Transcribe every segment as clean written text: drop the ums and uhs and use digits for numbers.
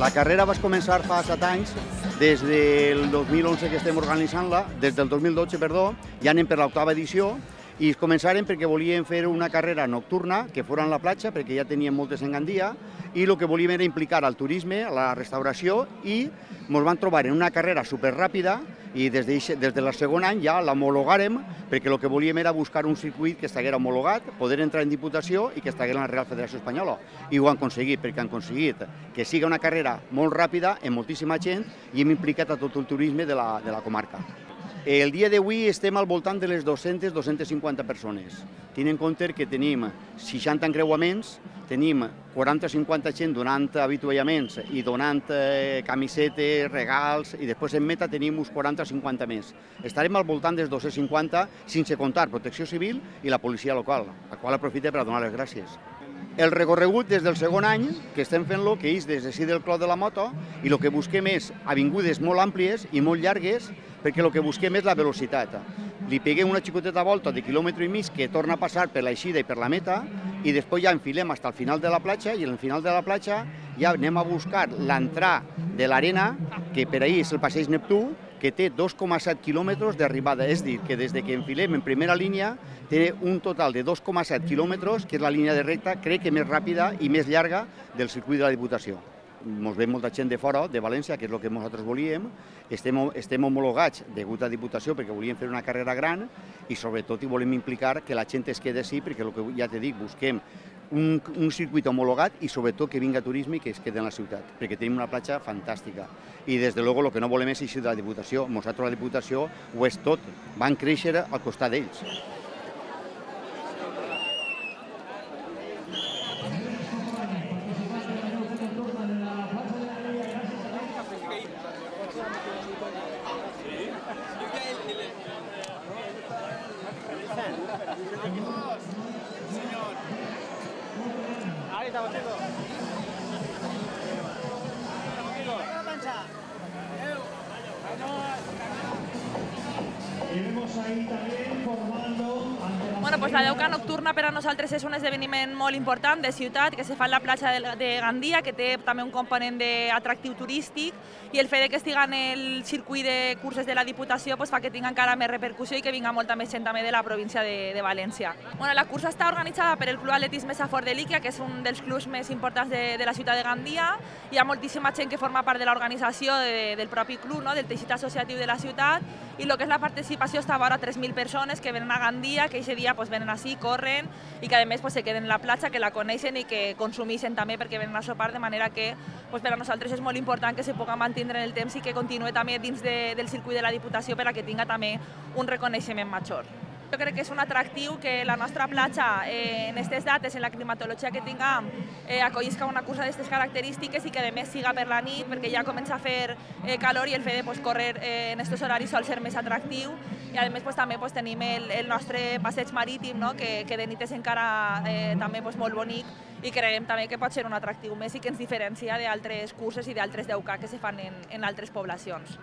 La carrera va començar fa 7 anys, des del 2011 que estem organitzant-la, des del 2012, perdó, ja anem per l'octava edició, i començàrem perquè volíem fer una carrera nocturna que fos en la platja, perquè ja teníem moltes en Gandia, i el que volíem era implicar al turisme, a la restauració, i ens vam trobar en una carrera superràpida, i des del segon any ja l'homologàrem, perquè el que volíem era buscar un circuit que estigués homologat, poder entrar en Diputació i que estigués en la Real Federació Espanyola. I ho han aconseguit, perquè han aconseguit que sigui una carrera molt ràpida, amb moltíssima gent, i hem implicat a tot el turisme de la comarca. El dia d'avui estem al voltant de les 200-250 persones. Tenint en compte que tenim 60 encreuaments, tenim 40-50 gent donant avituallaments i donant camisetes, regals, i després en meta tenim uns 40-50 més. Estarem al voltant dels 250, sense comptar Protecció Civil i la policia local, a qual aprofite per a donar les gràcies. El recorregut des del segon any, que estem fent-lo, que és des d'ací del Clot de la Moto, i el que busquem és avingudes molt àmplies i molt llargues, perquè el que busquem és la velocitat. Li peguem una xicoteta volta de quilòmetre i mig que torna a passar per l'eixida i per la meta, i després ja enfilem fins al final de la platja, i al final de la platja ja anem a buscar l'entrada de l'arena, que per ahir és el passeig Neptú, que té 2,7 quilòmetres d'arribada. És dir, que des que enfilem en primera línia té un total de 2,7 quilòmetres, que és la línia de recta, crec que més ràpida i més llarga del circuit de la Diputació. Ens ve molta gent de fora, de València, que és el que nosaltres volíem. Estem homologats degut a Diputació perquè volíem fer una carrera gran i sobretot hi volem implicar que la gent es quedi així, perquè el que ja t'he dit, busquem un circuit homologat i sobretot que vinga turisme i que es quedi en la ciutat, perquè tenim una platja fantàstica. I des de luego el que no volem és eixir de la Diputació. Nosaltres la Diputació ho és tot, van créixer al costat d'ells. Pues la Deuca Nocturna per a nosaltres és un esdeveniment molt important de ciutat que se fa en la platja de Gandia, que té també un component d'atractiu turístic, i el fet que estigui en el circuit de curses de la Diputació fa que tingui encara més repercussió i que vinga molta més gent també de la província de València. La cursa està organitzada per el Club Atletisme Safor de Líquia, que és un dels clubs més importants de la ciutat de Gandia. Hi ha moltíssima gent que forma part de l'organització del propi club, del teixit associatiu de la ciutat, i el que és la participació està a vora 3.000 persones que venen a Gandia, que aquest dia venen així, corren, i que a més se queden en la platja, que la coneixen i que consumeixen també perquè venen a sopar, de manera que per a nosaltres és molt important que se pugui mantenir en el temps i que continuï també dins del circuit de la Diputació per a que tingui també un reconeixement major. Jo crec que és un atractiu que la nostra platja, en aquestes dates, en la climatologia que tinguem, acollisca una cursa d'aquestes característiques i que a més siga per la nit, perquè ja comença a fer calor i el fet de córrer en aquests horaris sol ser més atractiu. I a més també tenim el nostre passeig marítim, que de nit és encara també molt bonic, i creiem també que pot ser un atractiu més i que ens diferencia d'altres curses i d'altres Deuca que se fan en altres poblacions.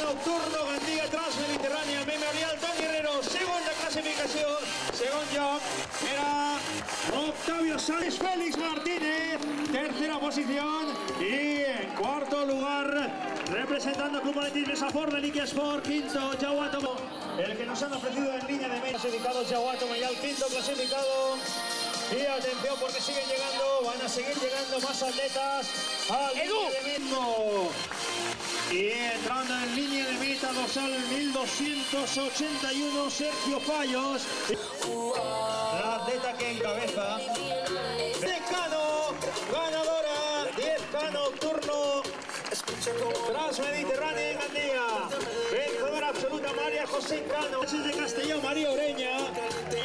nocturno, Gandia Transmediterrània Memorial Toni Herrero, segunda clasificació, segon lloc era Octavio Sánchez, Félix Martínez, tercera posición y en cuarto lugar, representando Club Atletismo Safor de Nike Sport, quinto Jau Atomo, el que nos han ofrecido en línea de meta, clasificado Jau Atomo ya el quinto clasificado. Y atención porque siguen llegando, van a seguir llegando más atletas al línea de meta. Y entrando en línea de meta dorsal 1281 Sergio Fallos. La atleta que encabeza. 10K ganadora, 10K nocturno. Transmediterránea en Gandia. Vencedora absoluta María José Cano. De Castelló, María Oreña.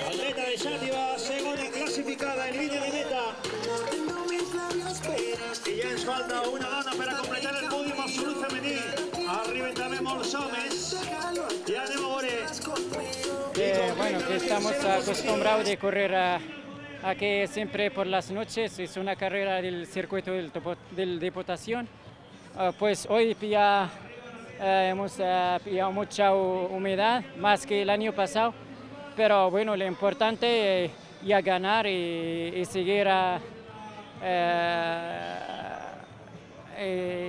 Atleta de Xàtiva, segunda clasificada en línea de meta. I ja ens falta una dona per a completar el pòdium absolut femení. Arriben també molts homes. I anem a veure. Bueno, que estamos acostumbrados de correr aquí siempre por las noches. Es una carrera del circuito de Diputación. Pues hoy ya hemos pillado mucha humedad, más que el año pasado. Pero bueno, lo importante es ya ganar y seguir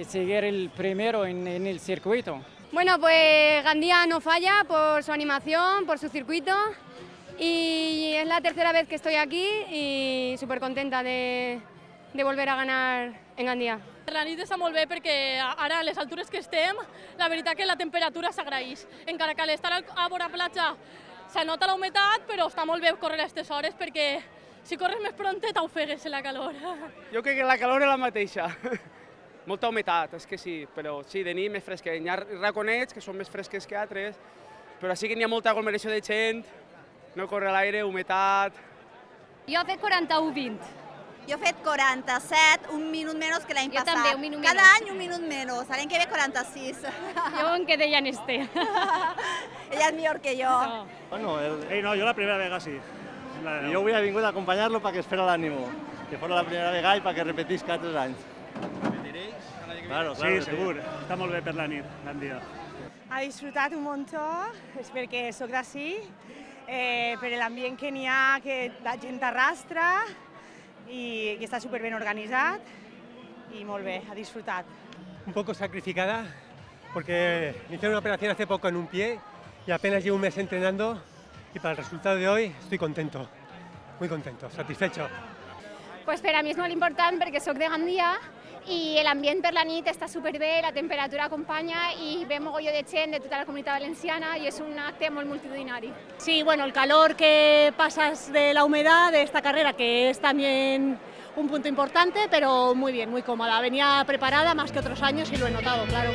seguir el primero en el circuito. Bueno, pues Gandia no falla por su animación, por su circuito y es la tercera vez que estoy aquí y súper contenta de volver a ganar en Gandia. La nit està molt bé perquè ara a les altures que estem, la veritat que la temperatura s'agraeix. Encara que a l'estar a vora platja se nota la humitat, però està molt bé córrer a aquestes hores perquè si corres més pronte t'ofegues en la calor. Jo crec que la calor és la mateixa. Molta humitat, és que sí, però sí, de nit més fresca. Hi ha raconets que són més fresques que altres, però sí que n'hi ha molta aglomeració de gent, no corre a l'aire, humitat. Jo he fet 41-20. Jo he fet 47, un minut menys que l'any passat. Jo també, un minut menys. Cada any un minut menys, l'any que ve 46. Jo em quedé ja en este. Ella és millor que jo. No. Bueno, No, jo la primera vegada sí. yo voy a venir a acompañarlo para que espera el ánimo, que fuera la primera vegada y para que repetís cada 3 anys. Repetiréis? Claro, Sí, segur. Està molt bé per la nit, Gandia. Ha disfrutat un montón, és perquè soc d'ací, per l'ambient que n'hi ha, que la gent arrastra i que està superben organitzat i molt bé, ha disfrutat. Un poco sacrificada porque me hicieron una operación hace poco en un pie y apenas llevo un mes entrenando y para el resultado de hoy estoy contento, muy contento, satisfecho. Pues per a mi és molt important perquè soc de Gandia i l'ambient per la nit està superbé, la temperatura acompanya i ve mogolló de gent de tota la comunitat valenciana y es un acte molt multitudinari. Sí, bueno, el calor que pasas de la humedad de esta carrera, que es también un punto importante, pero muy bien, muy cómoda. Venía preparada más que otros años y lo he notado, claro.